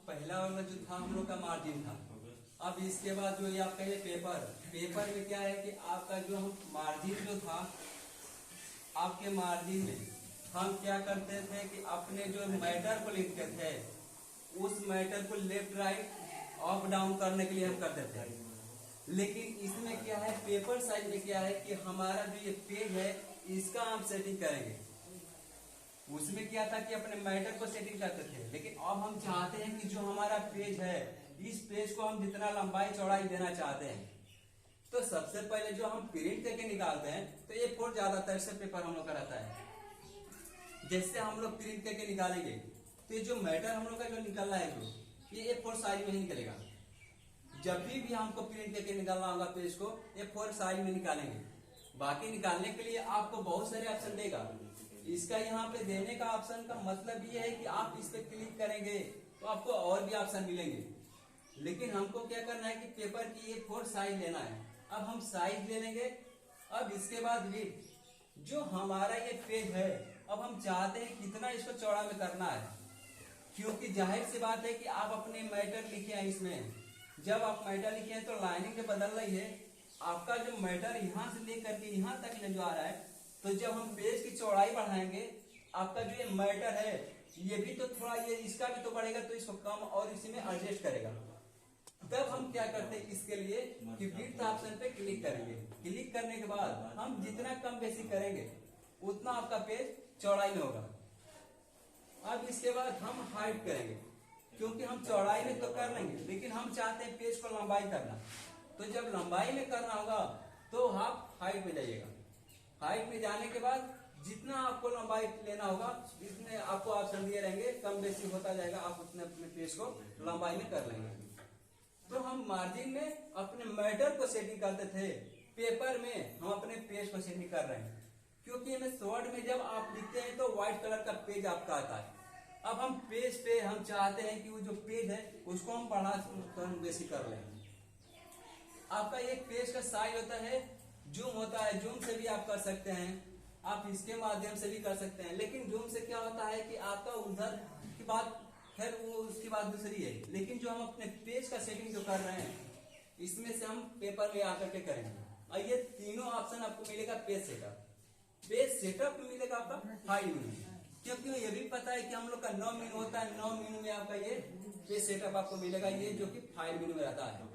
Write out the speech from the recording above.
पहला वाला जो था हम लोग का मार्जिन था। अब इसके बाद जो ये आपका ये पेपर में क्या है कि आपका जो हम मार्जिन जो था, आपके मार्जिन में हम क्या करते थे कि अपने जो मैटर को लिखते थे, उस मैटर को लेफ्ट राइट अप डाउन करने के लिए हम करते थे। लेकिन इसमें क्या है, पेपर साइज में क्या है कि हमारा जो ये पेज है इसका हम सेटिंग करेंगे। उसमें क्या था कि अपने मैटर को सेटिंग करते थे, लेकिन अब हम चाहते हैं कि जो हमारा पेज है, इस पेज को हम जितना लंबाई चौड़ाई देना चाहते हैं। तो सबसे पहले जो हम प्रिंट करके निकालते हैं, तो A4 ज्यादातर से पेपर हम लोग का रहता है। जैसे हम लोग प्रिंट करके निकालेंगे तो जो मैटर हम लोग का जो निकलना है जो ये A4 साइज में ही निकलेगा। जब भी हमको प्रिंट करके निकालना होगा पेज को A4 साइज में निकालेंगे। बाकी निकालने के लिए आपको बहुत सारे ऑप्शन देगा। इसका यहाँ पे देने का ऑप्शन का मतलब ये है कि आप इस पे क्लिक करेंगे तो आपको और भी ऑप्शन मिलेंगे। लेकिन हमको क्या करना है कि पेपर की A4 साइज लेना है। अब हम साइज ले लेंगे। अब इसके बाद विड्थ, जो हमारा ये पेज है, अब हम चाहते हैं कितना इसको चौड़ा में करना है, क्योंकि जाहिर सी बात है कि आप अपने मैटर लिखे हैं इसमें। जब आप मैटर लिखे हैं तो लाइनिंग जो बदल रही है, आपका जो मैटर यहाँ से लेकर के यहाँ तक जो आ रहा है, तो जब हम पेज की चौड़ाई बढ़ाएंगे, आपका जो ये मैटर है ये भी तो थोड़ा ये इसका भी तो बढ़ेगा, तो इसको कम और इसी में एडजस्ट करेगा। तब हम क्या करते हैं इसके लिए कि विड्थ ऑप्शन पे क्लिक करेंगे। क्लिक करने के बाद हम जितना कम बेसी करेंगे उतना आपका पेज चौड़ाई में होगा। अब इसके बाद हम हाइट करेंगे, क्योंकि हम चौड़ाई में तो कर लेंगे, लेकिन हम चाहते हैं पेज को लंबाई करना। तो जब लंबाई में करना होगा तो आप हाइट में जाइएगा। हाइट में जाने के बाद जितना आपको लंबाई लेना होगा, जितने आपको ऑप्शन दिए रहेंगे, कम बेसी होता जाएगा, आप उतने अपने पेज को लंबाई में कर लेंगे। तो हम मार्जिन में अपने मैटर को सेटिंग करते थे, पेपर में हम अपने पेज को सेटिंग कर रहे हैं। क्योंकि हमें शॉर्ट में जब आप लिखते हैं तो व्हाइट कलर का पेज आपका आता है। अब हम पेज पे हम चाहते हैं कि वो जो पेज है उसको हम बढ़ा कम बेसी कर लें। आपका एक पेज का साइज होता है, जूम होता है, जूम से भी आप कर सकते हैं, आप इसके माध्यम से भी कर सकते हैं। लेकिन जूम से क्या होता है कि आपका उधर की बात, खैर वो उसकी बात दूसरी है। लेकिन जो हम अपने पेज का सेटिंग जो कर रहे हैं, इसमें से हम पेपर में आकर के करेंगे। और ये तीनों ऑप्शन आपको मिलेगा पेज सेटअप। पेज सेटअप में मिलेगा आपका 5 मिनट, क्योंकि ये भी पता है कि हम लोग का 9 मिनट होता है। 9 मिनट में आपका ये पेज सेटअप आपको मिलेगा, ये जो कि 5 मिनट में रहता है।